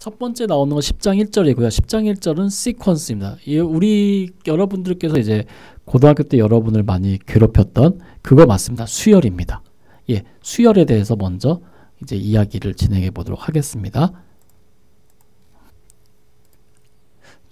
첫 번째 나오는 건 10장 1절이고요. 10장 1절은 시퀀스입니다. 우리 여러분들께서 이제 고등학교 때 여러분을 많이 괴롭혔던 그거 맞습니다. 수열입니다. 예, 수열에 대해서 먼저 이제 이야기를 진행해 보도록 하겠습니다.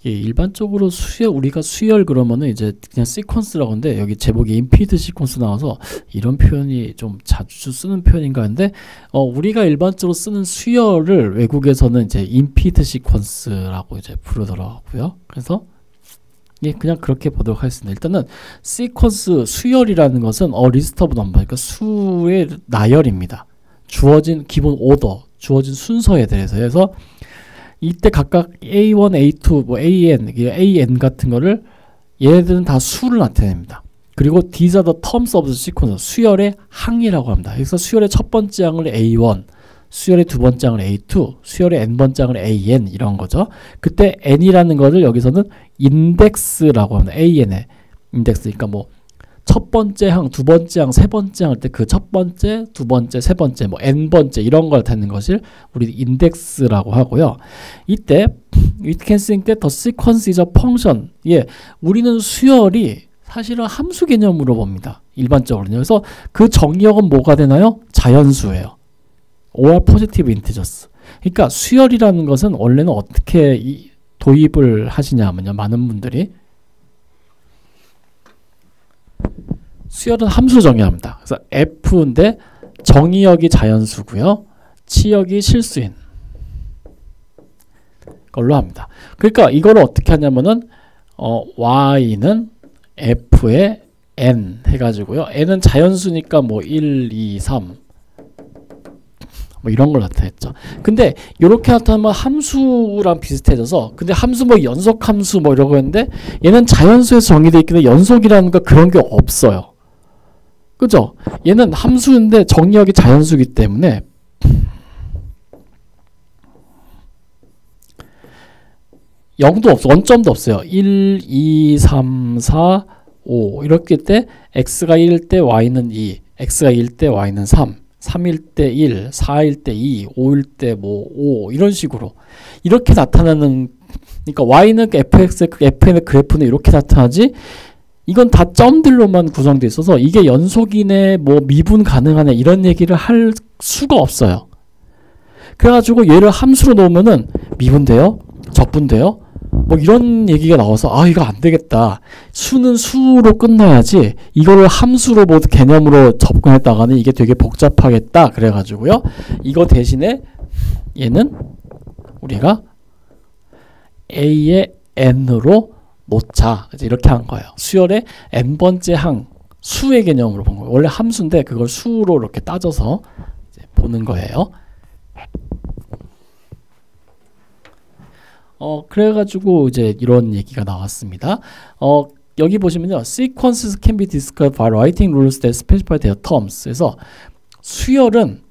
예, 일반적으로 우리가 수열 그러면은 이제 그냥 시퀀스라고 하는데 여기 제목이 인피드 시퀀스 나와서 이런 표현이 좀 자주 쓰는 표현인가 하는데 우리가 일반적으로 쓰는 수열을 외국에서는 이제 인피드 시퀀스라고 이제 부르더라고요. 그래서 예, 그냥 그렇게 보도록 하겠습니다. 일단은 시퀀스 수열이라는 것은 리스트 오브 넘버, 그러니까 수의 나열입니다. 주어진 기본 오더, 주어진 순서에 대해서. 그래서 이때 각각 A1, A2, 뭐 AN 같은 거를 얘네들은 다 수를 나타냅니다. 그리고 these are the terms of the sequence, 수열의 항이라고 합니다. 그래서 수열의 첫 번째 항을 A1, 수열의 두 번째 항을 A2, 수열의 n번째 항을 AN 이런 거죠. 그때 n이라는 거를 여기서는 인덱스라고 합니다. AN의 인덱스. 그러니까 뭐 첫 번째 항, 두 번째 항, 세 번째 항 할 때 그 첫 번째, 두 번째, 세 번째, 뭐 n번째 이런 걸 나타내는 것을 우리 인덱스라고 하고요. 이때 we can think that the sequence is a function. 예, 우리는 수열이 사실은 함수 개념으로 봅니다. 일반적으로는. 그래서 그 정의역은 뭐가 되나요? 자연수예요. or positive integers. 그러니까 수열이라는 것은 원래는 어떻게 도입을 하시냐면요. 많은 분들이 수열은 함수 정의합니다. 그래서 F인데 정의역이 자연수고요. 치역이 실수인 걸로 합니다. 그러니까 이거를 어떻게 하냐면은 Y는 F의 N 해가지고요. N은 자연수니까 뭐 1, 2, 3 뭐 이런 걸 나타냈죠. 근데 이렇게 나타나면 함수랑 비슷해져서 근데 함수 뭐 연속함수 뭐 이러고 했는데 얘는 자연수에서 정의되어 있기 때문에 연속이라는 거 그런 게 없어요. 그죠? 얘는 함수인데 정의역이 자연수이기 때문에 영도 없어. 원점도 없어요. 1, 2, 3, 4, 5 이렇게 때 x가 1일 때 y는 2, x가 1일 때 y는 3, 3일 때 1, 4일 때 2, 5일 때 뭐 5 이런 식으로 이렇게 나타나는 그러니까 y는 fx의 fn의 그래프는 이렇게 나타나지 이건 다 점들로만 구성되어 있어서 이게 연속이네 뭐 미분 가능하네 이런 얘기를 할 수가 없어요. 그래가지고 얘를 함수로 놓으면은 미분돼요? 적분돼요? 뭐 이런 얘기가 나와서 아 이거 안 되겠다. 수는 수로 끝나야지 이거를 함수로 뭐 개념으로 접근했다가는 이게 되게 복잡하겠다. 그래가지고요. 이거 대신에 얘는 우리가 A의 N으로 놓자. 이렇게 한 거예요. 수열의 n번째 항 수의 개념으로 본 거예요. 원래 함수인데 그걸 수로 이렇게 따져서 이제 보는 거예요. 그래가지고 이제 이런 얘기가 나왔습니다. 여기 보시면요. Sequences can be described by writing rules that specify their terms. 그래서 수열은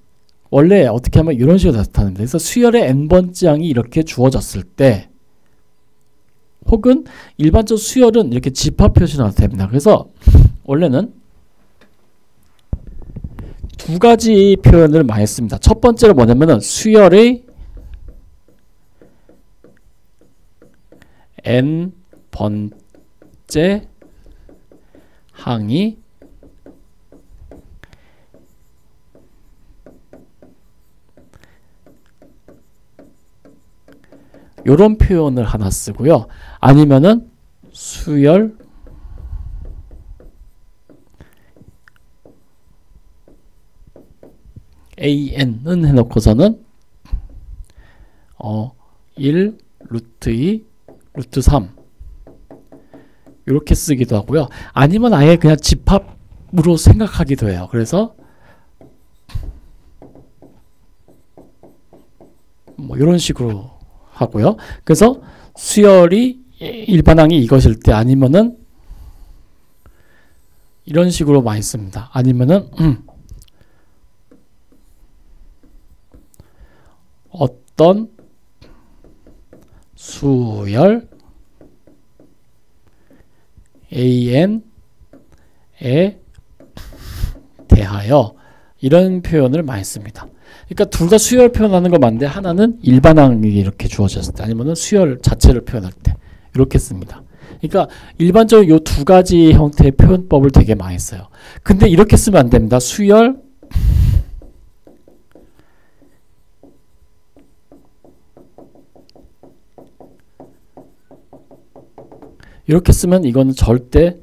원래 어떻게 하면 이런 식으로 나타납니다. 그래서 수열의 n번째 항이 이렇게 주어졌을 때 혹은 일반적 수열은 이렇게 집합 표시로 나타납니다. 그래서 원래는 두 가지 표현을 많이 씁니다. 첫 번째로 뭐냐면은 수열의 n번째 항이 요런 표현을 하나 쓰고요. 아니면은 수열 AN은 해놓고서는 1 루트 2 루트 3 이렇게 쓰기도 하고요. 아니면 아예 그냥 집합으로 생각하기도 해요. 그래서 뭐 이런 식으로 하고요. 그래서 수열이 일반항이 이것일 때 아니면은 이런 식으로 많이 씁니다. 아니면은 어떤 수열 AN에 대하여 이런 표현을 많이 씁니다. 그러니까 둘 다 수열 표현하는 거 맞는데 하나는 일반항이 이렇게 주어졌을 때 아니면은 수열 자체를 표현할 때 이렇게 씁니다. 그러니까 일반적으로 요 두 가지 형태의 표현법을 되게 많이 써요. 근데 이렇게 쓰면 안 됩니다. 수열 이렇게 쓰면 이거는 절대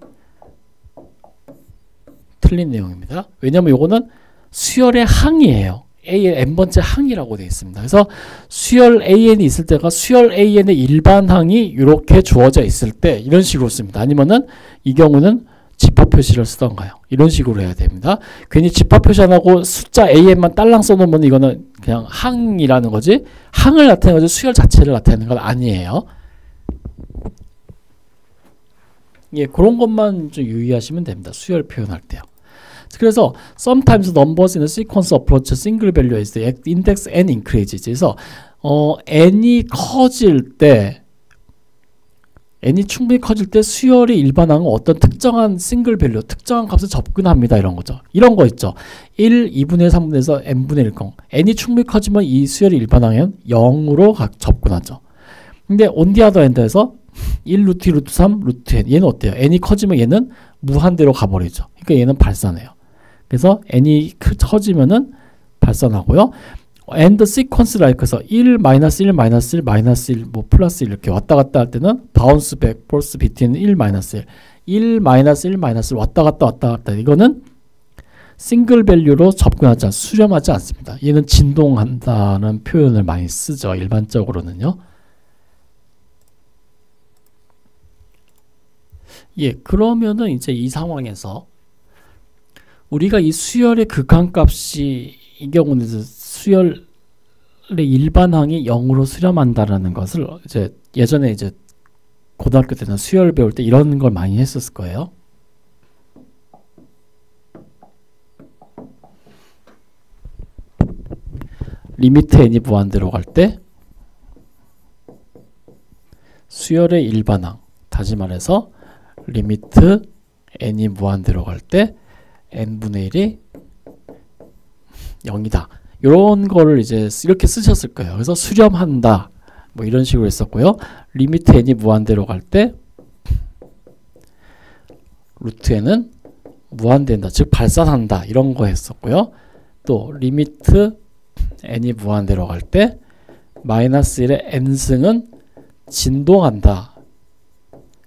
틀린 내용입니다. 왜냐하면 이거는 수열의 항이에요. A의 n번째 항이라고 되어 있습니다. 그래서 수열 AN이 있을 때가 수열 AN의 일반항이 이렇게 주어져 있을 때 이런 식으로 씁니다. 아니면은 이 경우는 집합 표시를 쓰던가요. 이런 식으로 해야 됩니다. 괜히 집합 표시 안 하고 숫자 AN만 딸랑 써놓으면 이거는 그냥 항이라는 거지 항을 나타내는 거지 수열 자체를 나타내는 건 아니에요. 예, 그런 것만 좀 유의하시면 됩니다. 수열 표현할 때요. 그래서 sometimes numbers in a sequence approach single value as the index n increases. 그래서 n이 커질 때 n이 충분히 커질 때 수열의 일반항은 어떤 특정한 싱글 밸류, 특정한 값에 접근합니다. 이런 거죠. 이런 거 있죠. 1, 2분의 3분에서 n분의 1, n이 충분히 커지면 이 수열의 일반항은 0으로 접근하죠. 근데 on the other hand에서 1 루트 2 루트 3 루트 n 얘는 어때요? n이 커지면 얘는 무한대로 가버리죠. 그러니까 얘는 발산해요. 그래서 n이 커지면은 발산하고요. and the sequence like에서 1, 마이너스 1, 마이너스 1, 마이너스 1, 뭐 플러스 1 이렇게 왔다 갔다 할 때는 bounce back, force between 1, 마이너스 1, 1, 마이너스 1, 마이너스 1 왔다 갔다 이거는 싱글 밸류로 접근하지 수렴하지 않습니다. 얘는 진동한다는 표현을 많이 쓰죠. 일반적으로는요. 예, 그러면은 이제 이 상황에서 우리가 이 수열의 극한값이 이 경우는 수열의 일반항이 0으로 수렴한다라는 것을 이제 예전에 이제 고등학교 때는 수열 배울 때 이런 걸 많이 했었을 거예요. 리미트 n이 무한대로 갈 때 수열의 일반항, 다시 말해서 리미트 n이 무한대로 갈 때 n분의 1이 0이다. 이런 거를 이제 이렇게 쓰셨을 거예요. 그래서 수렴한다. 뭐 이런 식으로 했었고요. 리미트 n이 무한대로 갈 때 루트 n은 무한된다. 즉 발산한다. 이런 거 했었고요. 또 리미트 n이 무한대로 갈 때 마이너스 1의 n승은 진동한다.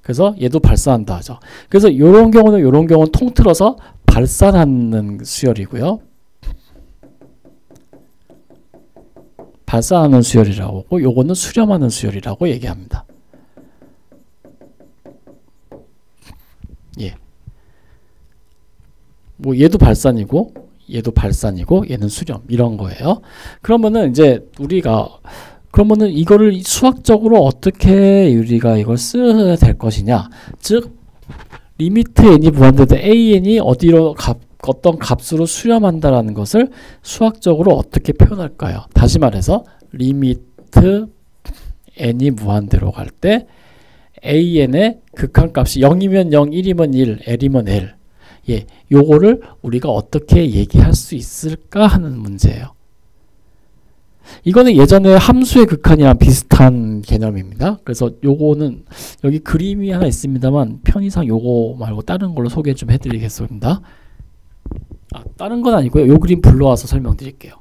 그래서 얘도 발산한다 하죠. 그래서 이런 경우는 통틀어서 발산하는 수열이고요. 발산하는 수열이라고 하고 요거는 수렴하는 수열이라고 얘기합니다. 예. 뭐 얘도 발산이고 얘도 발산이고 얘는 수렴 이런 거예요. 그러면은 이제 우리가 그러면은 이거를 수학적으로 어떻게 우리가 이걸 써야 될 것이냐? 즉 리미트 n이 무한대도 an이 어떤 값으로 수렴한다라는 것을 수학적으로 어떻게 표현할까요? 다시 말해서 리미트 n이 무한대로 갈 때 an의 극한값이 0이면 0, 1이면 1, l이면 l. 예, 요거를 우리가 어떻게 얘기할 수 있을까 하는 문제예요. 이거는 예전에 함수의 극한이랑 비슷한 개념입니다. 그래서 요거는 여기 그림이 하나 있습니다만 편의상 요거 말고 다른 걸로 소개 좀 해드리겠습니다. 다른 건 아니고요. 요 그림 불러와서 설명드릴게요.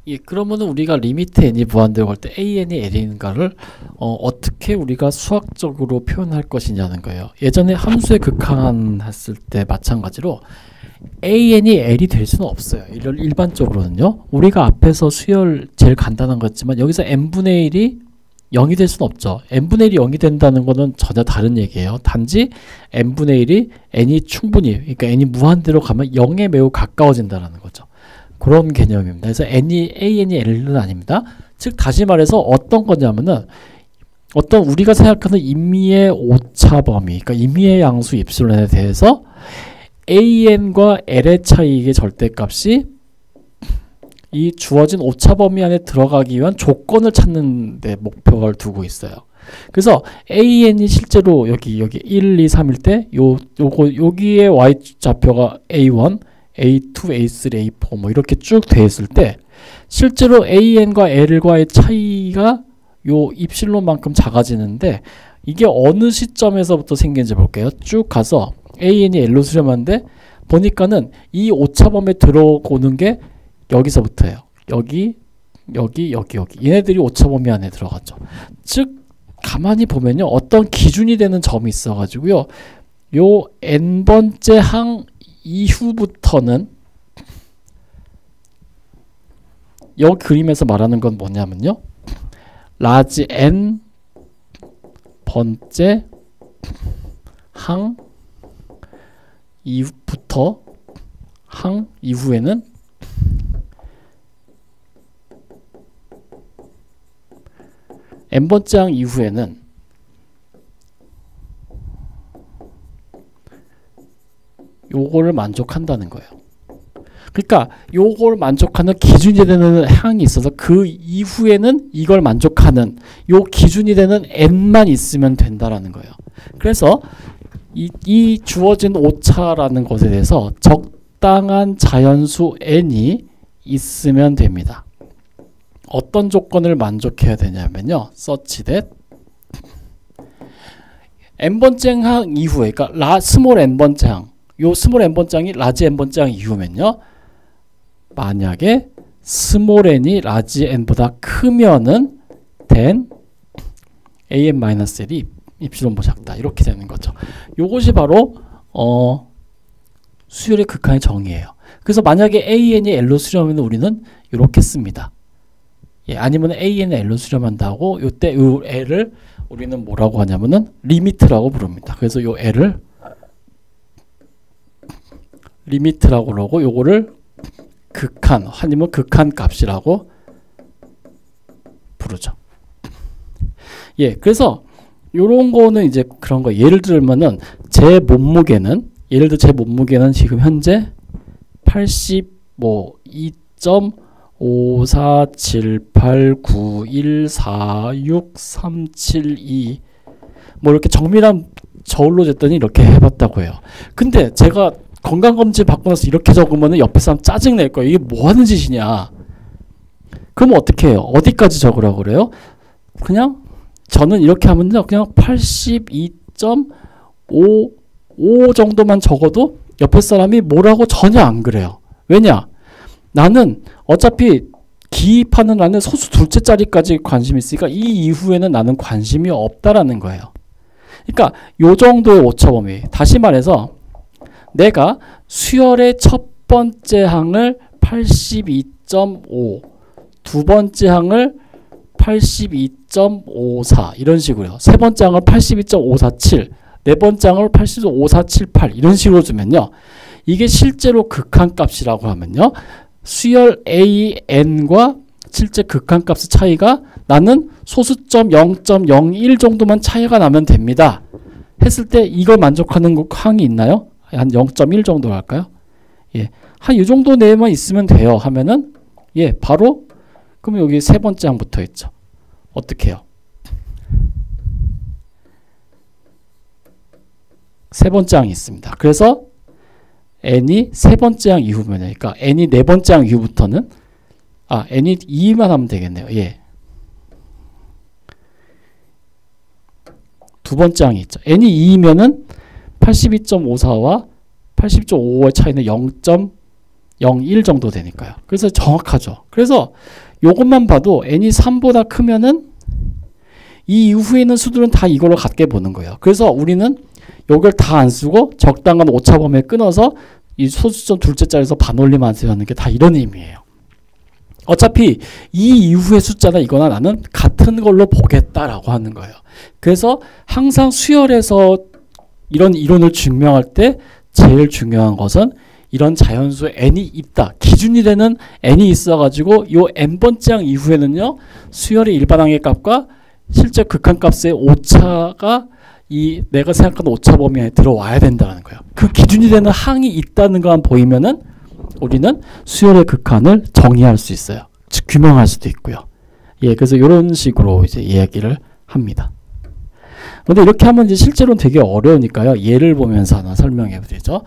예, 그러면은 우리가 리미트 n이 무한대로 갈 때 an이 l인가를 어떻게 우리가 수학적으로 표현할 것이냐는 거예요. 예전에 함수의 극한 했을 때 마찬가지로 an이 l이 될 수는 없어요. 일반적으로는요. 우리가 앞에서 수열 제일 간단한 거였지만 여기서 n분의 1이 0이 될 수는 없죠. n분의 1이 0이 된다는 거는 전혀 다른 얘기예요. 단지 n분의 1이 n이 충분히 그러니까 n이 무한대로 가면 0에 매우 가까워진다는 거죠. 그런 개념입니다. 그래서 an이 l은 아닙니다. 즉 다시 말해서 어떤 거냐면은 어떤 우리가 생각하는 임의의 오차 범위, 그러니까 임의의 양수 입실론에 대해서 an과 l의 차이의 절대값이 이 주어진 오차 범위 안에 들어가기 위한 조건을 찾는 데 목표를 두고 있어요. 그래서 AN이 실제로 여기 1, 2, 3일 때 여기에 Y 좌표가 A1, A2, A3, A4 뭐 이렇게 쭉 돼 있을 때 실제로 AN과 L과의 차이가 요 입실론만큼 작아지는데 이게 어느 시점에서부터 생기는지 볼게요. 쭉 가서 AN이 L로 수렴하는데 보니까는 이 오차범위에 들어오는 게 여기서부터예요. 여기. 얘네들이 오차범위 안에 들어갔죠. 즉 가만히 보면요. 어떤 기준이 되는 점이 있어가지고요. 요 n번째 항 이후부터는 여기 그림에서 말하는 건 뭐냐면요. 라지 n 번째 항 이후부터 항 이후에는 n번째 항 이후에는 요거를 만족한다는 거예요. 그러니까 요걸 만족하는 기준이 되는 항이 있어서 그 이후에는 이걸 만족하는 요 기준이 되는 n만 있으면 된다라는 거예요. 그래서 이 주어진 오차라는 것에 대해서 적당한 자연수 n이 있으면 됩니다. 어떤 조건을 만족해야 되냐면요. such that n번째 항 이후에 그러니까 스몰 n번째 항 요 스몰 n번째 항이 라지 n번째 항 이후면요. 만약에 스몰 n이 라지 n보다 크면은 then an-l이 입실론보다 작다. 이렇게 되는 거죠. 요것이 바로 수열의 극한의 정의예요. 그래서 만약에 an이 l로 수렴하면 우리는 이렇게 씁니다. 예, 아니면 an이 l로 수렴한다고 요때 요 l을 우리는 뭐라고 하냐면은 리미트라고 부릅니다. 그래서 요 l을 리미트라고 그러고 요거를 극한 아니면 극한 값이라고 부르죠. 예, 그래서 요런 거는 이제 그런 거 예를 들면은 제 몸무게는 예를 들어 제 몸무게는 지금 현재 85.5478914637 뭐 이렇게 정밀한 저울로 쟀더니 이렇게 해봤다고 해요. 근데 제가 건강검진 받고 나서 이렇게 적으면 옆에 사람 짜증낼 거예요. 이게 뭐 하는 짓이냐. 그럼 어떻게 해요? 어디까지 적으라고 그래요? 그냥 저는 이렇게 하면요. 그냥 82.55 정도만 적어도 옆에 사람이 뭐라고 전혀 안 그래요. 왜냐? 나는 어차피 기입하는 나는 소수 둘째 자리까지 관심이 있으니까 이 이후에는 나는 관심이 없다라는 거예요. 그러니까 요 정도의 오차범위. 다시 말해서 내가 수열의 첫 번째 항을 82.5, 두 번째 항을 82.54 이런 식으로요. 세 번째 항을 82.547, 네 번째 항을 82.5478 이런 식으로 주면요. 이게 실제로 극한값이라고 하면요. 수열 AN과 실제 극한값의 차이가 나는 소수점 0.01 정도만 차이가 나면 됩니다. 했을 때 이걸 만족하는 항이 있나요? 한 0.1 정도 할까요? 예, 한 이 정도 내에만 있으면 돼요 하면은 예, 바로 그럼 여기 세 번째 항 붙어 있죠. 어떻게 해요? 세 번째 항이 있습니다. 그래서 n이 세 번째 항 이후면 그러니까 n이 네 번째 항 이후부터는 n이 2만 하면 되겠네요. 예. 두 번째 항이 있죠. n이 2이면은 82.54와 80.55의 차이는 0.01 정도 되니까요. 그래서 정확하죠. 그래서 요것만 봐도 n이 3보다 크면은 이 이후에 있는 수들은 다 이걸로 같게 보는 거예요. 그래서 우리는 요걸 다 안 쓰고 적당한 오차범위에 끊어서 이 소수점 둘째 자리에서 반올림 안 쓰는 게 다 이런 의미예요. 어차피 이 이후의 숫자나 이거나 나는 같은 걸로 보겠다라고 하는 거예요. 그래서 항상 수열에서 이런 이론을 증명할 때 제일 중요한 것은 이런 자연수 n이 있다. 기준이 되는 n이 있어가지고 요 n번째 항 이후에는요. 수열의 일반항의 값과 실제 극한값의 오차가 이 내가 생각하는 오차 범위 안에 들어와야 된다는 거예요. 그 기준이 되는 항이 있다는 것만 보이면은 우리는 수열의 극한을 정의할 수 있어요. 즉 규명할 수도 있고요. 예, 그래서 이런 식으로 이제 이야기를 합니다. 근데 이렇게 하면 이제 실제로는 되게 어려우니까요. 예를 보면서 하나 설명해 보죠.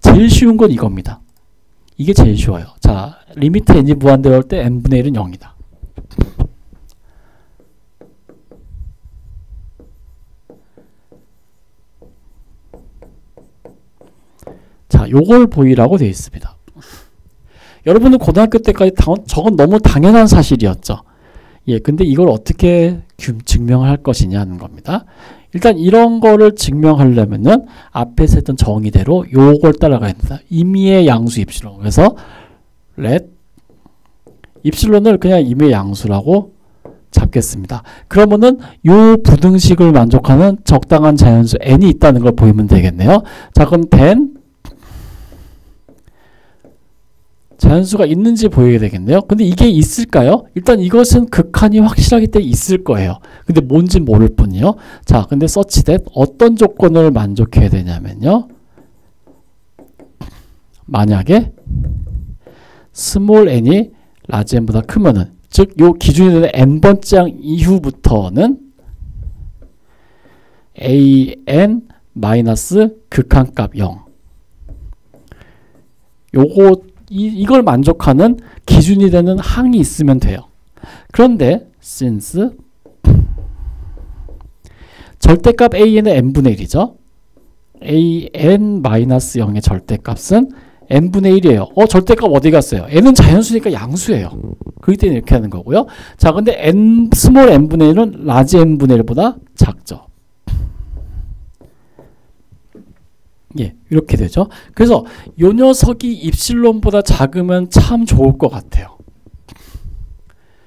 제일 쉬운 건 이겁니다. 이게 제일 쉬워요. 자, 리미트 n이 무한대로 할 때 n분의 1은 0이다. 자, 요걸 보이라고 되어 있습니다. 여러분은 고등학교 때까지 저건 너무 당연한 사실이었죠. 예, 근데 이걸 어떻게 증명을 할 것이냐는 겁니다. 일단 이런 거를 증명하려면은 앞에서 했던 정의대로 요걸 따라가야 됩니다. 임의의 양수 입실론. 그래서 let 입실론을 그냥 임의의 양수라고 잡겠습니다. 그러면은 요 부등식을 만족하는 적당한 자연수 n이 있다는 걸 보이면 되겠네요. 자, 그럼 then 자연수가 있는지 보이게 되겠네요. 근데 이게 있을까요? 일단 이것은 극한이 확실하기 때문에 있을 거예요. 근데 뭔지 모를 뿐이요. 자, 근데 such that 어떤 조건을 만족해야 되냐면요. 만약에 small n이 large n보다 크면은, 즉 요 기준이 되는 n번째 항 이후부터는 an 마이너스 극한값 0. 요거 이걸 만족하는 기준이 되는 항이 있으면 돼요. 그런데 since 절대값 an은 n분의 1이죠. an-0의 절대값은 n분의 1이에요. 절대값 어디 갔어요? n은 자연수니까 양수예요. 그렇기 때문에 이렇게 하는 거고요. 자, 근데 small n분의 1은 large n분의 1보다 작죠. 예, 이렇게 되죠. 그래서 요 녀석이 입실론보다 작으면 참 좋을 것 같아요.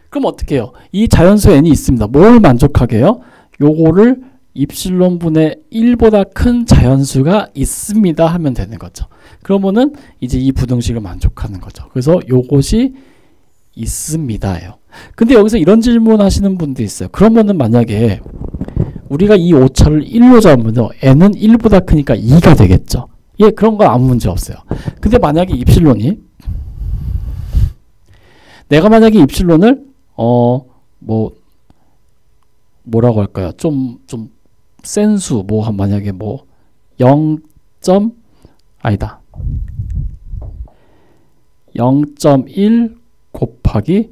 그럼 어떻게 해요? 이 자연수 n이 있습니다. 뭘 만족하게 해요? 요거를 입실론분의 1보다 큰 자연수가 있습니다 하면 되는 거죠. 그러면은 이제 이 부등식을 만족하는 거죠. 그래서 요것이 있습니다예요. 근데 여기서 이런 질문 하시는 분도 있어요. 그러면은 만약에 우리가 이 오차를 1로 잡으면 n은 1보다 크니까 2가 되겠죠. 예, 그런 거 아무 문제 없어요. 근데 만약에 입실론이 내가 만약에 입실론을 뭐라고 할까요? 좀 센 수 만약에 0.1 곱하기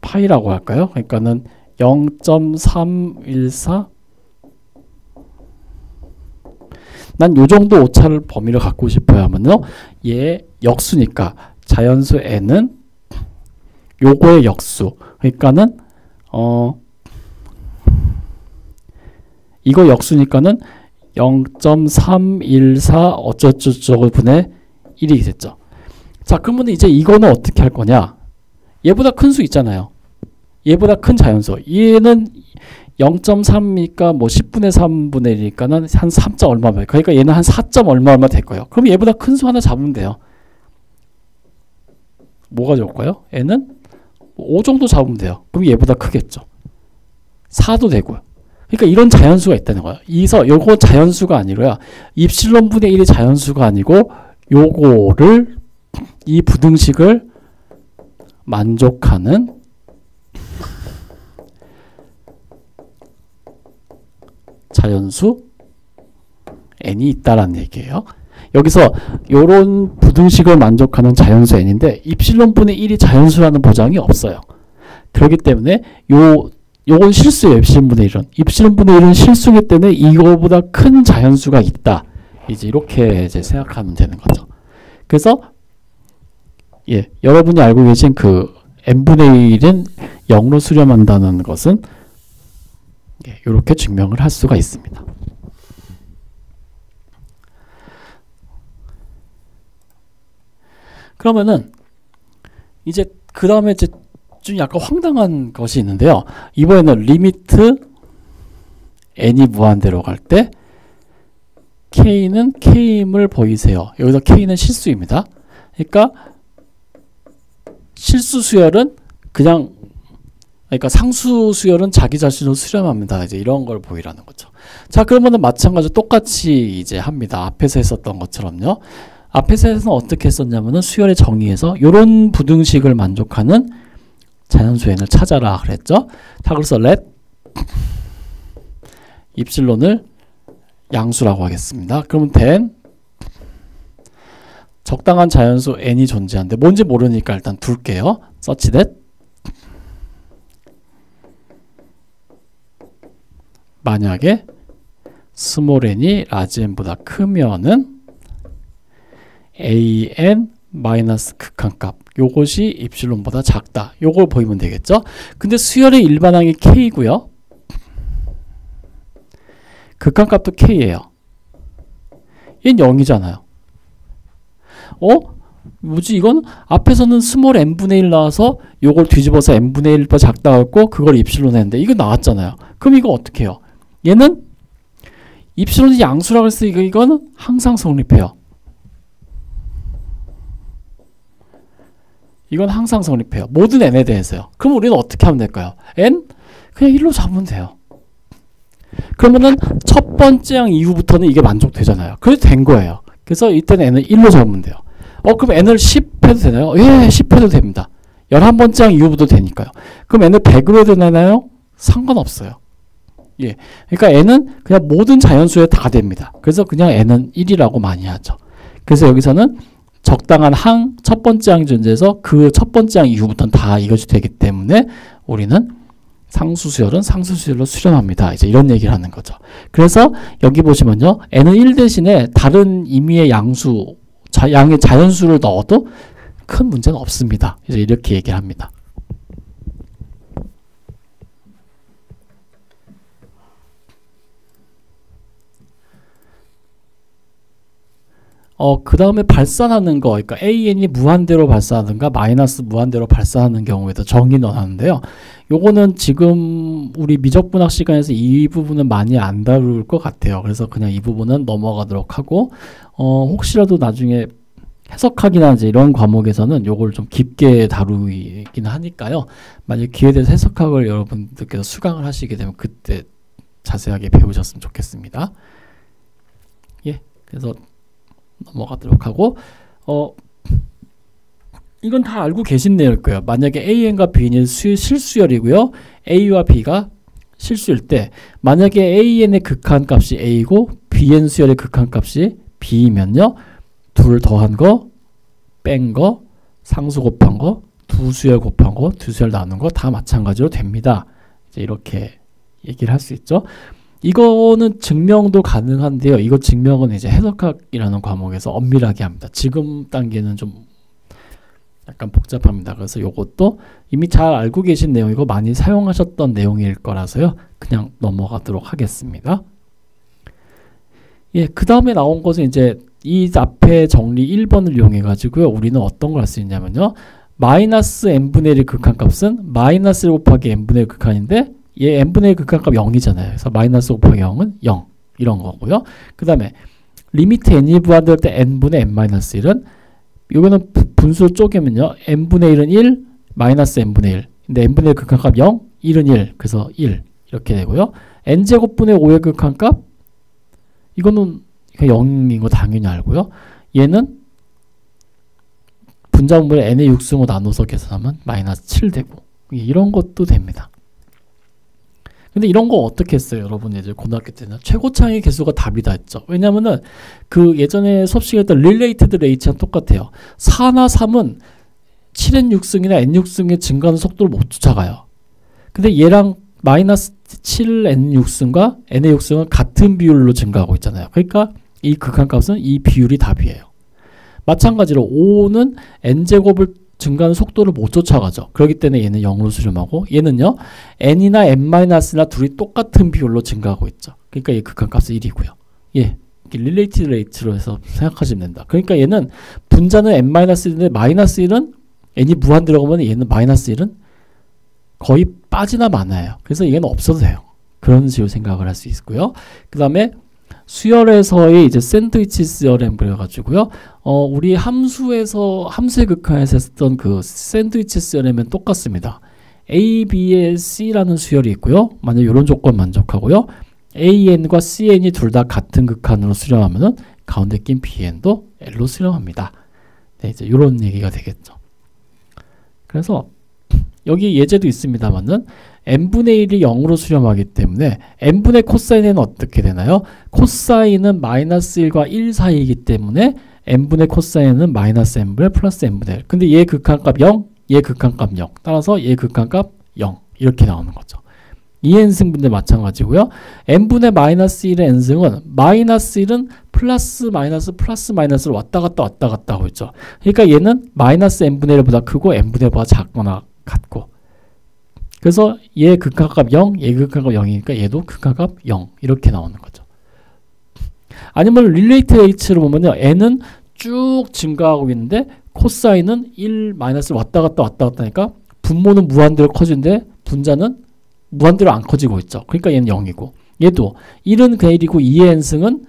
파이라고 할까요? 그러니까는 0.314 난 요 정도 오차를 범위를 갖고 싶어요 하면요. 얘 역수니까 자연수 n은 요거의 역수. 그러니까는 이거 역수니까는 0.314 어쩌고저쩌고 분의 1이 됐죠. 자, 그러면 이제 이거는 어떻게 할 거냐? 얘보다 큰 수 있잖아요. 얘보다 큰 자연수. 얘는 0.3이니까 10분의 3분의 1이니까는 한 3. 얼마. 그러니까 얘는 한 4. 얼마 될 거예요. 그럼 얘보다 큰 수 하나 잡으면 돼요. 뭐가 좋을까요? 얘는 5 정도 잡으면 돼요. 그럼 얘보다 크겠죠. 4도 되고요. 그러니까 이런 자연수가 있다는 거예요. 이서 요거 자연수가 아니고요. 입실론 분의 1이 자연수가 아니고 요거를 이 부등식을 만족하는 자연수 n이 있다라는 얘기예요. 여기서 요런 부등식을 만족하는 자연수 n인데 입실론 분의 1이 자연수라는 보장이 없어요. 그렇기 때문에 요건 실수예요. 입실론 분의 1은. 입실론 분의 1은 실수이기 때문에 이거보다 큰 자연수가 있다. 이제 이렇게 이제 생각하면 되는 거죠. 그래서 예, 여러분이 알고 계신 그 n분의 1은 0로 수렴한다는 것은 예, 이렇게 증명을 할 수가 있습니다. 그러면은 이제 그 다음에 이제 좀 약간 황당한 것이 있는데요. 이번에는 리미트 n이 무한대로 갈 때 k는 k임을 보이세요. 여기서 k는 실수입니다. 그러니까 실수 수열은 그러니까 상수 수열은 자기 자신을 수렴합니다. 이제 이런 걸 보이라는 거죠. 자, 그러면은 마찬가지로 똑같이 이제 합니다. 앞에서 했었던 것처럼요. 앞에서는 어떻게 했었냐면은 수열의 정의에서 요런 부등식을 만족하는 자연수 n을 찾아라 그랬죠. 자, 그래서 let 입실론을 양수라고 하겠습니다. 그러면 then 적당한 자연수 n이 존재하는데 뭔지 모르니까 일단 둘게요. such that 만약에 스몰 n이 라지 n보다 크면은 an 마이너스 극한값 요것이 입실론보다 작다. 요걸 보이면 되겠죠. 근데 수열의 일반항이 k고요. 극한값도 k예요. 얘는 0이잖아요. 뭐지 이건 앞에서는 스몰 n분의 1 나와서 요걸 뒤집어서 n분의 1보다 작다고 했고 그걸 입실론 했는데 이거 나왔잖아요. 그럼 이거 어떻게 해요? 얘는 입실론이 양수라고 했을 때 이거는 항상 성립해요. 이건 항상 성립해요. 모든 n에 대해서요. 그럼 우리는 어떻게 하면 될까요? n? 그냥 1로 잡으면 돼요. 그러면은 첫 번째 항 이후부터는 이게 만족되잖아요. 그래도 된 거예요. 그래서 이때는 n을 1로 잡으면 돼요. 그럼 n을 10 해도 되나요? 예, 10 해도 됩니다. 11번째 항 이후부터 되니까요. 그럼 n을 100으로 해도 되나요? 상관없어요. 예. 그러니까 n은 그냥 모든 자연수에 다 됩니다. 그래서 그냥 n은 1이라고 많이 하죠. 그래서 여기서는 적당한 항, 첫 번째 항이 존재해서 그 첫 번째 항 이후부터는 다 이것이 되기 때문에 우리는 상수수열은 상수수열로 수렴합니다. 이제 이런 얘기를 하는 거죠. 그래서 여기 보시면요. n은 1 대신에 다른 임의의 양수, 양의 자연수를 넣어도 큰 문제는 없습니다. 이제 이렇게 얘기를 합니다. 그 다음에 발산하는 거, 그러니까 AN이 무한대로 발산하든가 마이너스 무한대로 발산하는 경우에도 정의 넣어놨는데요. 요거는 지금 우리 미적분학 시간에서 이 부분은 많이 안 다룰 것 같아요. 그래서 그냥 이 부분은 넘어가도록 하고, 혹시라도 나중에 해석학이나 이제 이런 과목에서는 요걸 좀 깊게 다루긴 하니까요. 만약 기회에 대해서 해석학을 여러분들께서 수강을 하시게 되면 그때 자세하게 배우셨으면 좋겠습니다. 예, 그래서 넘어가도록 하고 이건 다 알고 계신 내용일 거예요. 만약에 AN과 B는 실수열이고요. A와 B가 실수일 때 만약에 AN의 극한값이 A고 BN 수열의 극한값이 B면요. 둘 더한 거, 뺀 거, 상수 곱한 거, 두 수열 곱한 거, 두 수열 나눈 거 다 마찬가지로 됩니다. 이제 이렇게 얘기를 할 수 있죠. 이거는 증명도 가능한데요. 이거 증명은 이제 해석학이라는 과목에서 엄밀하게 합니다. 지금 단계는 좀 약간 복잡합니다. 그래서 이것도 이미 잘 알고 계신 내용이고 많이 사용하셨던 내용일 거라서요. 그냥 넘어가도록 하겠습니다. 예, 그 다음에 나온 것은 이제 이 앞에 정리 1번을 이용해 가지고요. 우리는 어떤 걸 할 수 있냐면요. 마이너스 n분의 1의 극한값은 마이너스 1 곱하기 n분의 1 극한인데 얘 n분의 1 극한값 0이잖아요. 그래서 마이너스 곱하기 0은 0 이런 거고요. 그 다음에 리미트 n이 무한대일 때 n분의 n-1은 이거는 분수 쪼개면요. n분의 1은 1, 마이너스 n분의 1. 근데 n분의 1 극한값 0, 1은 1. 그래서 1 이렇게 되고요. n제곱분의 5의 극한값 이거는 0인 거 당연히 알고요. 얘는 분자분모를 n의 6승으로 나눠서 계산하면 마이너스 7 되고 이런 것도 됩니다. 근데 이런 거 어떻게 했어요? 여러분 이제 고등학교 때는 최고차의 개수가 답이다 했죠. 왜냐면은 그 예전에 수업 시간에 했던 릴레이티드 레이츠랑 똑같아요. 4나 3은 7n 6승이나 n 6승의 증가하는 속도를 못 쫓아가요. 근데 얘랑 마이너스 7n 6승과 n의 6승은 같은 비율로 증가하고 있잖아요. 그러니까 이 극한값은 이 비율이 답이에요. 마찬가지로 5는 n제곱을 증가하는 속도를 못 쫓아가죠. 그렇기 때문에 얘는 0으로 수렴하고 얘는요. n이나 n-나 둘이 똑같은 비율로 증가하고 있죠. 그러니까 이 극한값은 1이고요. 예, 릴레이티드 레이트로 해서 생각하시면 된다. 그러니까 얘는 분자는 n-1인데 마이너스 1은 n이 무한 들어가면 얘는 마이너스 1은 거의 빠지나 마나요. 그래서 얘는 없어도 돼요. 그런 식으로 생각을 할 수 있고요. 그 다음에 수열에서의 이제 샌드위치 스열엠 그래가지고요. 우리 함수의 극한에서 했던 그 샌드위치 스열엠은 똑같습니다. A, B에 C라는 수열이 있고요. 만약 이런 조건 만족하고요. AN과 CN이 둘 다 같은 극한으로 수렴하면은 가운데 낀 BN도 L로 수렴합니다. 네, 이제 이런 얘기가 되겠죠. 그래서 여기 예제도 있습니다만은 n분의 1이 0으로 수렴하기 때문에 n분의 코사인은 어떻게 되나요? 코사인은 마이너스 1과 1 사이이기 때문에 n분의 코사인은 마이너스 n분의 플러스 n분의 1. 근데 얘 극한값 0, 얘 극한값 0. 따라서 얘 극한값 0. 이렇게 나오는 거죠. 이 n승분도 마찬가지고요. n분의 마이너스 1의 n승은 마이너스 1은 플러스 마이너스로 왔다 갔다 하고 있죠. 그러니까 얘는 마이너스 n분의 1보다 크고 n분의 1보다 작거나 같고, 그래서 얘 극한값 0, 얘 극한값 0이니까 얘도 극한값 0 이렇게 나오는 거죠. 아니면 릴레이트 h를 보면요, n은 쭉 증가하고 있는데 코사인은 1 마이너스를 왔다 갔다 하니까 분모는 무한대로 커지는데 분자는 무한대로 안 커지고 있죠. 그러니까 얘는 0이고, 얘도 1은 그냥 1이고 2의 n승은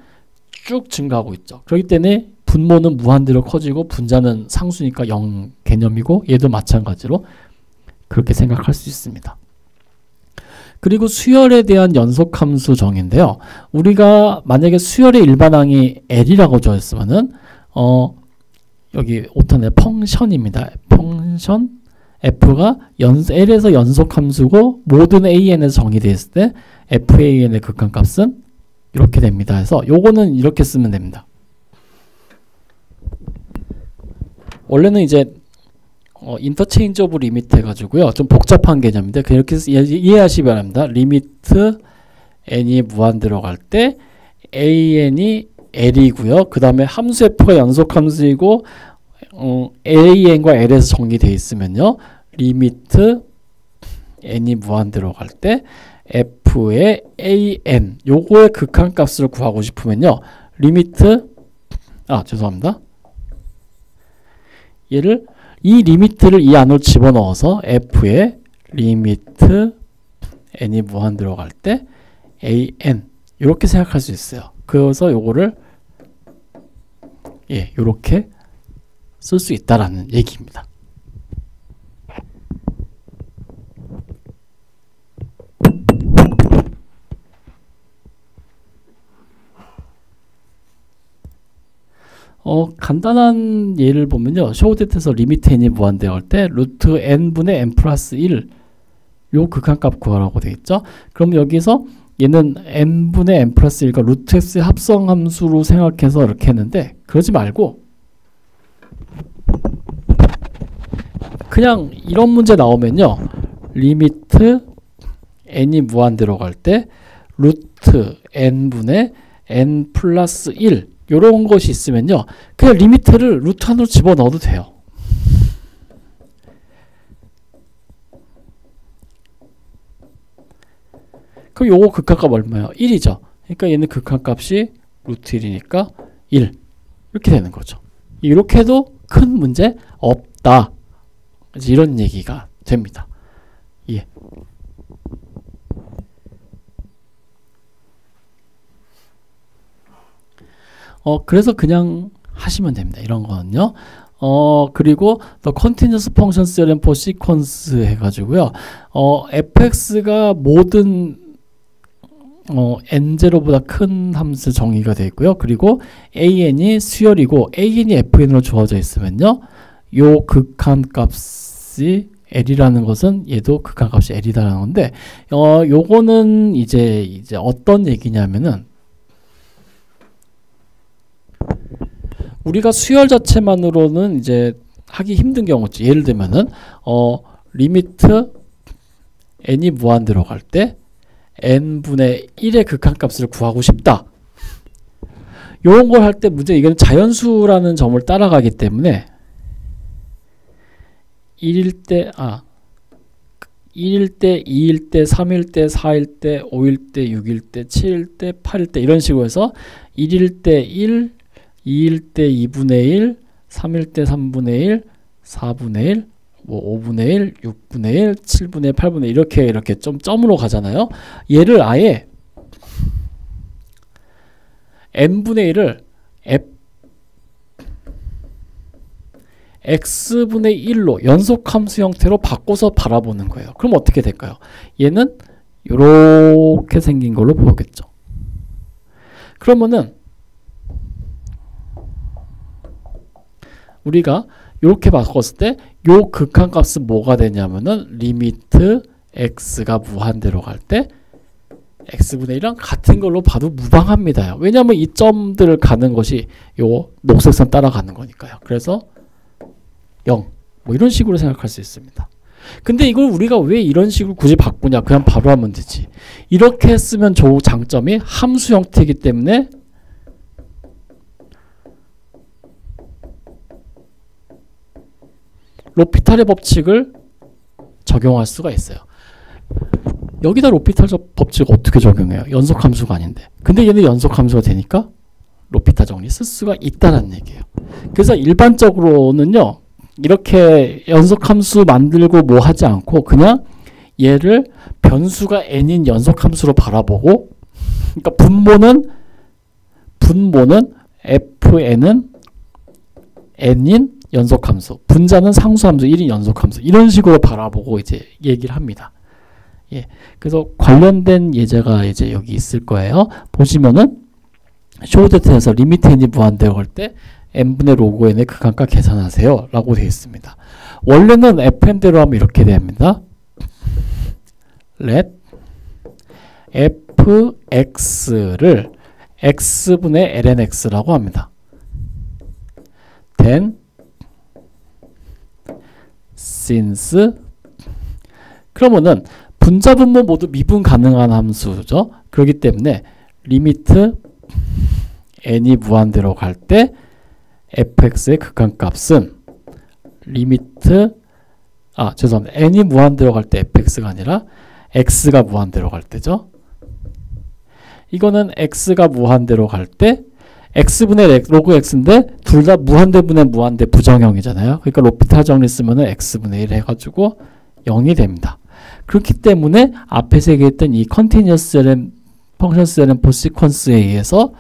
쭉 증가하고 있죠. 그렇기 때문에 분모는 무한대로 커지고 분자는 상수니까 0 개념이고, 얘도 마찬가지로 그렇게 생각할 수 있습니다. 그리고 수열에 대한 연속함수 정의인데요. 우리가 만약에 수열의 일반항이 L이라고 정했으면은 여기 오탄의 펑션입니다. 펑션 F가 L에서 연속함수고 모든 AN에서 정의되어 있을 때 FAN의 극한값은 이렇게 됩니다. 그래서 요거는 이렇게 쓰면 됩니다. 원래는 이제 인터체인지 오브 리미트 해가지고요, 좀 복잡한 개념인데 그렇게 이해하시기 바랍니다. 리미트 n이 무한대로 갈 때 an이 l이고요. 그 다음에 함수 f가 연속함수이고 an과 l에서 정의되어 있으면요, 리미트 n이 무한대로 갈 때 f의 an, 요거의 극한값을 구하고 싶으면요, 리미트 죄송합니다. 얘를 이 리미트를 이 안으로 집어넣어서 f의 리미트 n이 무한대로 갈 때 an 이렇게 생각할 수 있어요. 그래서 요거를 이렇게 쓸 수 있다라는 얘기입니다. 간단한 예를 보면요, 쇼우댓에서 리미트 n이 무한대로 할 때 루트 n분의 n 플러스 1 요 극한값 구하라고 되어 있죠. 그럼 여기서 얘는 n분의 n 플러스 1과 루트 x의 합성함수로 생각해서 이렇게 했는데, 그러지 말고 그냥 이런 문제 나오면요, 리미트 n이 무한대로 갈 때 루트 n분의 n 플러스 1 요런 것이 있으면요, 그냥 리미트를 루트 안으로 집어넣어도 돼요. 그럼 요거 극한값 얼마예요? 1이죠. 그러니까 얘는 극한값이 루트 1이니까 1 이렇게 되는 거죠. 이렇게 해도 큰 문제 없다, 이런 얘기가 됩니다. 예. 그래서 그냥 하시면 됩니다. 이런 거는요. 그리고 the continuous function theorem for sequence 해가지고요. fx가 모든 n0보다 큰 함수 정의가 되어 있고요. 그리고 an이 수열이고 an이 fn으로 주어져 있으면요, 요 극한값이 l이라는 것은 얘도 극한값이 l이다라는 건데, 요거는 이제 어떤 얘기냐면은, 우리가 수열 자체만으로는 이제 하기 힘든 경우지. 예를 들면은 리미트 n이 무한대로 갈 때 n분의 1의 극한값을 구하고 싶다. 요런 걸 할 때 문제, 이거는 자연수라는 점을 따라가기 때문에 1일 때 1일 때, 2일 때, 3일 때, 4일 때, 5일 때, 6일 때, 7일 때, 8일 때 이런 식으로 해서 1일 때 1, 2일 때 2분의 1, 3일 때 3분의 1, 4분의 1, 5분의 1, 6분의 1, 7분의 1, 8분의 1 이렇게 좀 점으로 가잖아요. 얘를 아예 n분의 1을 x분의 1로 연속함수 형태로 바꿔서 바라보는 거예요. 그럼 어떻게 될까요? 얘는 이렇게 생긴 걸로 보겠죠. 그러면은 우리가 이렇게 바꿨을 때 요 극한값은 뭐가 되냐면은 리미트 x가 무한대로 갈 때 x분의 1이랑 같은 걸로 봐도 무방합니다. 왜냐하면 이 점들을 가는 것이 요 녹색선 따라가는 거니까요. 그래서 0 뭐 이런 식으로 생각할 수 있습니다. 근데 이걸 우리가 왜 이런 식으로 굳이 바꾸냐? 그냥 바로 하면 되지. 이렇게 했으면 저 장점이 함수 형태이기 때문에 로피탈의 법칙을 적용할 수가 있어요. 여기다 로피탈 법칙 어떻게 적용해요? 연속함수가 아닌데. 근데 얘는 연속함수가 되니까 로피탈 정리 쓸 수가 있다는 얘기예요. 그래서 일반적으로는요. 이렇게 연속함수 만들고 뭐 하지 않고 그냥 얘를 변수가 n인 연속함수로 바라보고, 그러니까 분모는 fn은 n인 연속함수, 분자는 상수함수 1인 연속함수, 이런 식으로 바라보고 이제 얘기를 합니다. 예. 그래서 관련된 예제가 이제 여기 있을 거예요. 보시면은 쇼데트에서 리미트 n이 무한대로 갈 때 n분의 로그 n의 극한값 계산하세요 라고 되어 있습니다. 원래는 fn대로 하면 이렇게 됩니다. let fx를 x분의 lnx라고 합니다. then since, 그러면은 분자 분모 모두 미분 가능한 함수죠. 그렇기 때문에 리미트 n이 무한대로 갈 때 fx의 극한값은 리미트 죄송합니다. n이 무한대로 갈 때 fx가 아니라 x가 무한대로 갈 때죠. 이거는 x가 무한대로 갈 때 x분의 로그 x인데 둘 다 무한대분의 무한대 부정형이잖아요. 그러니까 로피탈 정리 쓰면은 x분의 1 해가지고 0이 됩니다. 그렇기 때문에 앞에서 얘기했던 이 컨티뉴어스 ln 펑션스 ln 포 시퀀스에 의해서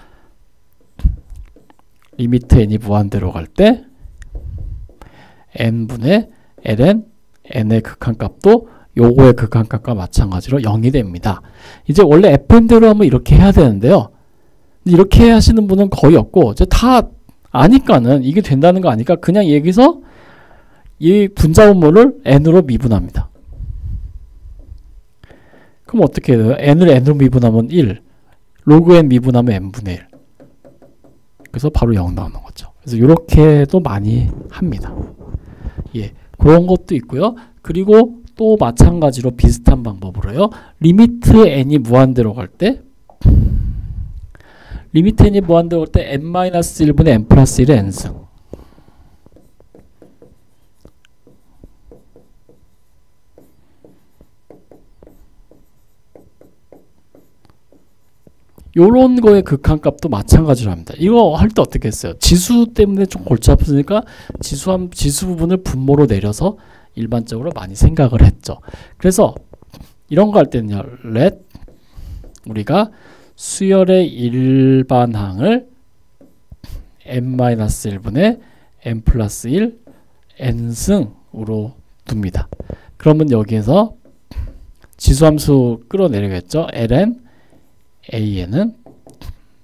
리미트 n이 무한대로 갈 때 n분의 ln n의 극한값도 요거의 극한값과 마찬가지로 0이 됩니다. 이제 원래 fn대로 하면 이렇게 해야 되는데요. 이렇게 하시는 분은 거의 없고 이제 다 아니까는 이게 된다는 거 아니까 그냥 여기서 이 분자 분모를 n으로 미분합니다. 그럼 어떻게 해요? n을 n으로 미분하면 1, 로그 n 미분하면 n분의 1. 그래서 바로 0 나오는 거죠. 그래서 이렇게도 많이 합니다. 예, 그런 것도 있고요. 그리고 또 마찬가지로 비슷한 방법으로요. 리미트 n이 무한대로 갈 때 리미트 n이 무한대로 갈 때 n-1분의 n 플러스 1의 n승. 요런 거의 극한값도 마찬가지로 합니다. 이거 할 때 어떻게 했어요? 지수 때문에 좀 골치 아프니까 지수 부분을 분모로 내려서 일반적으로 많이 생각을 했죠. 그래서 이런 거 할 때는요. let 우리가 수열의 일반항을 n-1분의 n 플러스 1 n승으로 둡니다. 그러면 여기에서 지수함수 끌어내려겠죠. ln an은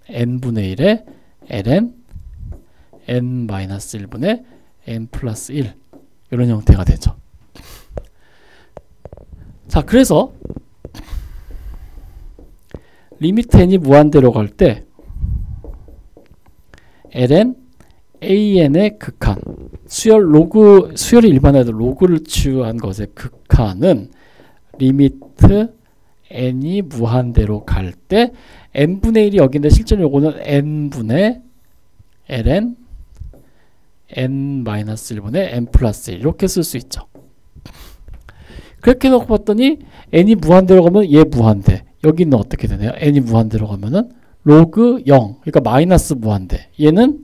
n분의 1에 ln n-1분의 n 플러스 1 이런 형태가 되죠. 자, 그래서 리미트 n이 무한대로 갈 때 ln an의 극한, 수열이 일반화해도 로그를 취한 것의 극한은 리미트 n이 무한대로 갈 때 n분의 1이 여기인데 실제로 요거는 n분의 ln n-1분의 n 플러스 1 이렇게 쓸 수 있죠. 그렇게 놓고 봤더니 n이 무한대로 가면 얘 무한대. 여기는 어떻게 되나요? n이 무한대로 가면은 로그 0, 그러니까 마이너스 무한대. 얘는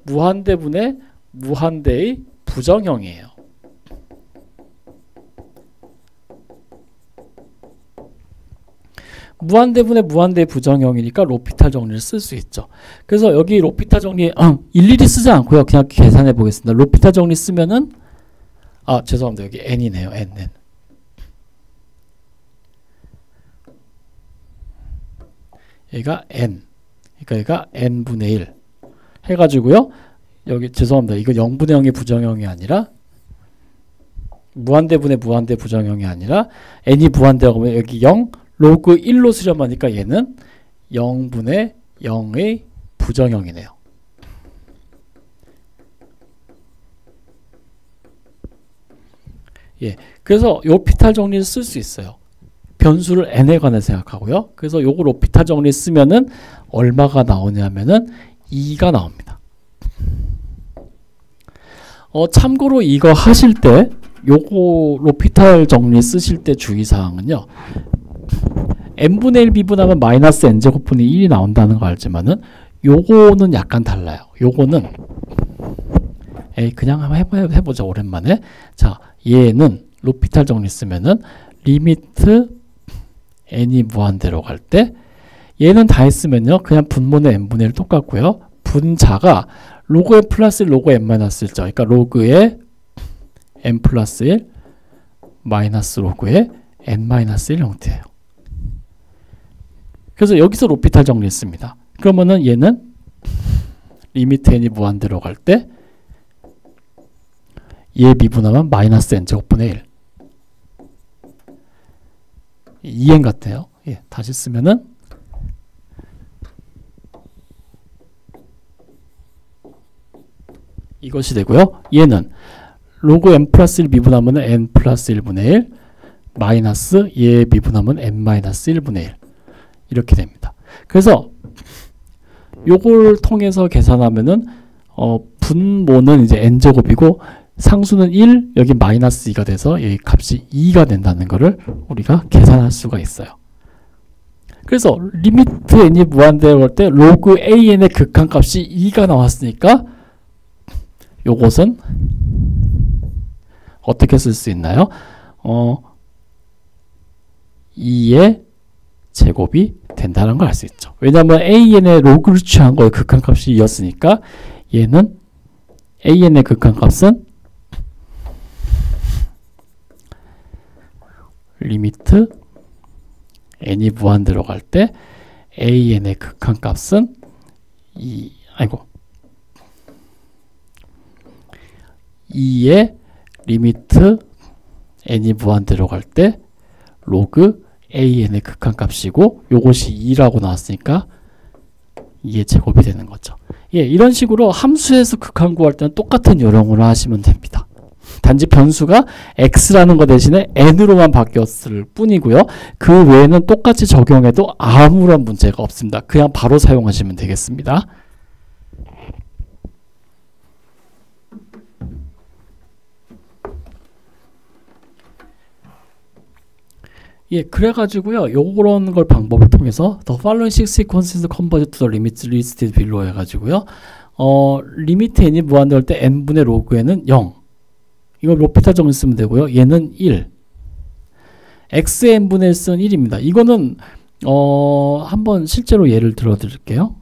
무한대분의 무한대의 부정형이에요. 무한대분의 무한대의 부정형이니까 로피탈 정리를 쓸 수 있죠. 그래서 여기 로피탈 정리 일일이 쓰지 않고요. 그냥 계산해 보겠습니다. 로피탈 정리 쓰면은 죄송합니다. 여기 n이네요. n. 얘가 n. 그러니까 얘가 n분의 1 해가지고요. 여기 죄송합니다. 이거 0분의 0의 부정형이 아니라 무한대분의 무한대 부정형이 아니라 n이 무한대라고 하면 여기 0 로그 1로 수렴하니까 얘는 0분의 0의 부정형이네요. 예, 그래서 로피탈 정리를 쓸 수 있어요. 변수를 n에 관해 생각하고요. 그래서 요거 로피탈 정리 쓰면은 얼마가 나오냐면은 2가 나옵니다. 참고로 이거 하실 때 요거 로피탈 정리 쓰실 때 주의사항은요. n분의 1 미분하면 마이너스 n제곱분의 1이 나온다는 거 알지만은 요거는 약간 달라요. 요거는 그냥 한번 해보자 오랜만에. 자, 얘는 로피탈 정리 쓰면은 리미트 n이 무한대로 갈 때 얘는 다 했으면요. 그냥 분모는 n분의 1 똑같고요. 분자가 로그 n 플러스 1 로그 n 마이너스 1죠. 그러니까 로그의 n 플러스 1 마이너스 로그의 n 마이너스 1 형태예요. 그래서 여기서 로피탈 정리했습니다. 그러면은 얘는 리미트 n이 무한대로 갈 때 얘 미분하면 마이너스 n제곱분의 1 2n 같아요. 예, 다시 쓰면은 이것이 되고요. 얘는 로그 n 플러스 1 미분하면 n 플러스 1분의 1 마이너스 얘 미분하면 n 마이너스 1분의 1 이렇게 됩니다. 그래서 요걸 통해서 계산하면은 분모는 이제 n제곱이고 상수는 1, 여기 마이너스 2가 돼서 이 값이 2가 된다는 것을 우리가 계산할 수가 있어요. 그래서 리미트 n이 무한대로 갈 때 로그 an의 극한값이 2가 나왔으니까 요것은 어떻게 쓸 수 있나요? 2의 제곱이 된다는 걸 알 수 있죠. 왜냐하면 an의 로그를 취한 거에 극한값이 2였으니까 얘는 an의 극한값은 리미트 n이 무한대로 갈 때 an의 극한값은 2의 리미트 n이 무한대로 갈 때 로그 an의 극한값이고 요것이 2라고 나왔으니까 2의 제곱이 되는 거죠. 예, 이런 식으로 함수에서 극한 구할 때는 똑같은 요령으로 하시면 됩니다. 단지 변수가 x라는 거 대신에 n으로만 바뀌었을 뿐이고요. 그 외에는 똑같이 적용해도 아무런 문제가 없습니다. 그냥 바로 사용하시면 되겠습니다. 예, 그래가지고요. 요런 걸 방법을 통해서 the following six sequences converge to the limits listed below 해가지고요. 리미트 n이 무한대로 할 때 n분의 로그 n은 0. 이거 로피탈 정리 쓰면 되고요. 얘는 1. x의 n분의 1은 1입니다. 이거는 한번 실제로 예를 들어 드릴게요.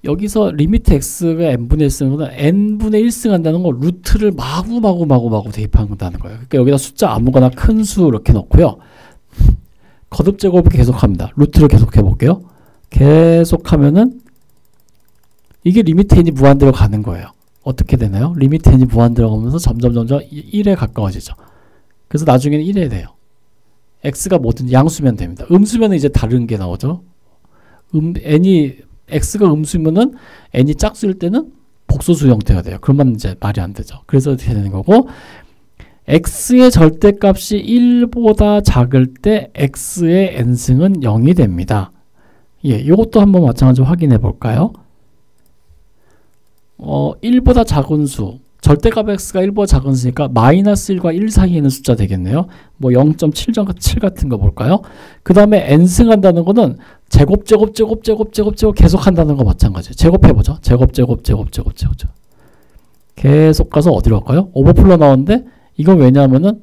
여기서 리미트 x가 n분의 1승보다 n분의 1승 한다는 거 루트를 마구 대입한다는 거예요. 그러니까 여기다 숫자 아무거나 큰 수 이렇게 넣고요. 거듭 제곱을 계속합니다. 루트를 계속 해볼게요. 계속하면은 이게 리미트 n이 무한대로 가는 거예요. 어떻게 되나요? 리미트 n이 무한대로 가면서 점점 1에 가까워지죠. 그래서 나중에는 1에 돼요. x가 뭐든지 양수면 됩니다. 음수면 이제 다른 게 나오죠. x가 음수면은 n이 짝수일 때는 복소수 형태가 돼요. 그러면 이제 말이 안 되죠. 그래서 이렇게 되는 거고, x의 절대값이 1보다 작을 때 x의 n승은 0이 됩니다. 예, 이것도 한번 마찬가지로 확인해 볼까요? 1보다 작은 수, 절대값 x가 1보다 작은 수니까 마이너스 1과 1 사이에 있는 숫자 되겠네요. 뭐 0.7 같은 거 볼까요? 그 다음에 n승 한다는 거는 제곱 계속 한다는 거 마찬가지예요. 제곱해보죠. 제곱 계속 가서 어디로 갈까요? 오버플로 나오는데 이건 왜냐하면은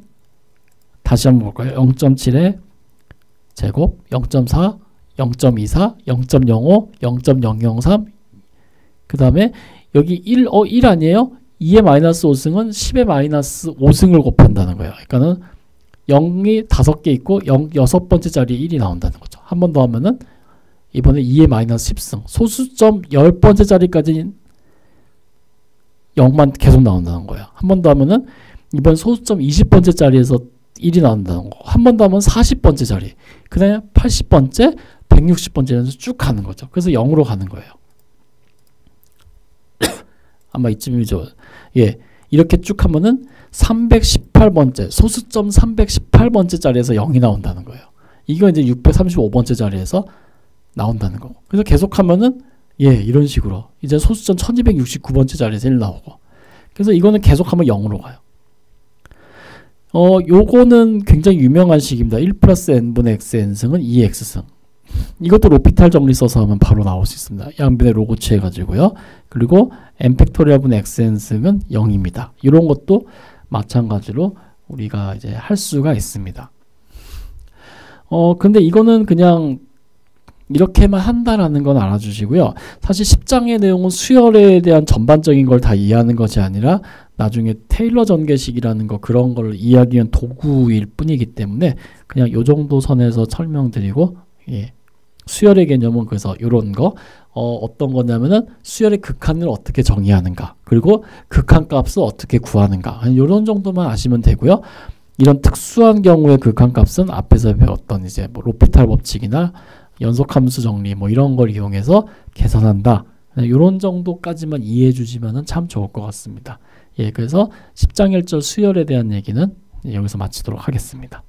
다시 한번 볼까요? 0.7의 제곱, 0.4, 0.24, 0.05, 0.003. 그 다음에 여기 1 아니에요? 2의 마이너스 5승은 10의 마이너스 5승을 곱한다는 거예요. 그러니까는 0이 5개 있고 6번째 자리에 1이 나온다는 거죠. 한 번 더 하면은 이번에 2의 마이너스 10승. 소수점 10번째 자리까지 0만 계속 나온다는 거예요. 한 번 더 하면은 이번 소수점 20번째 자리에서 1이 나온다는 거. 한 번 더 하면 40번째 자리. 그 다음에 80번째, 160번째에서 쭉 가는 거죠. 그래서 0으로 가는 거예요. 아마 이쯤이죠. 예. 이렇게 쭉 하면은 318번째, 소수점 318번째 자리에서 0이 나온다는 거예요. 이거 이제 635번째 자리에서 나온다는 거고. 그래서 계속 하면은 예, 이런 식으로 이제 소수점 1269번째 자리에서 1 나오고. 그래서 이거는 계속 하면 0으로 가요. 요거는 굉장히 유명한 식입니다. 1 플러스 n분의 x n승은 2x승. 이것도 로피탈 정리 써서 하면 바로 나올 수 있습니다. 양변에 로고 취해가지고요. 그리고 n 팩토리얼 분의 x n승은 0입니다. 이런 것도 마찬가지로 우리가 이제 할 수가 있습니다. 근데 이거는 그냥 이렇게만 한다라는 건 알아주시고요. 사실 10장의 내용은 수열에 대한 전반적인 걸 다 이해하는 것이 아니라 나중에 테일러 전개식이라는 거 그런 걸 이해하기 위한 도구일 뿐이기 때문에 그냥 요 정도 선에서 설명드리고 예. 수열의 개념은 그래서 요런 거 어떤 거냐면은 수열의 극한을 어떻게 정의하는가 그리고 극한값을 어떻게 구하는가 요런 정도만 아시면 되고요. 이런 특수한 경우의 극한값은 앞에서 배웠던 이제 뭐 로피탈 법칙이나 연속함수 정리 뭐 이런 걸 이용해서 계산한다. 이런 정도까지만 이해해 주시면 참 좋을 것 같습니다. 예, 그래서 10장 1절 수열에 대한 얘기는 여기서 마치도록 하겠습니다.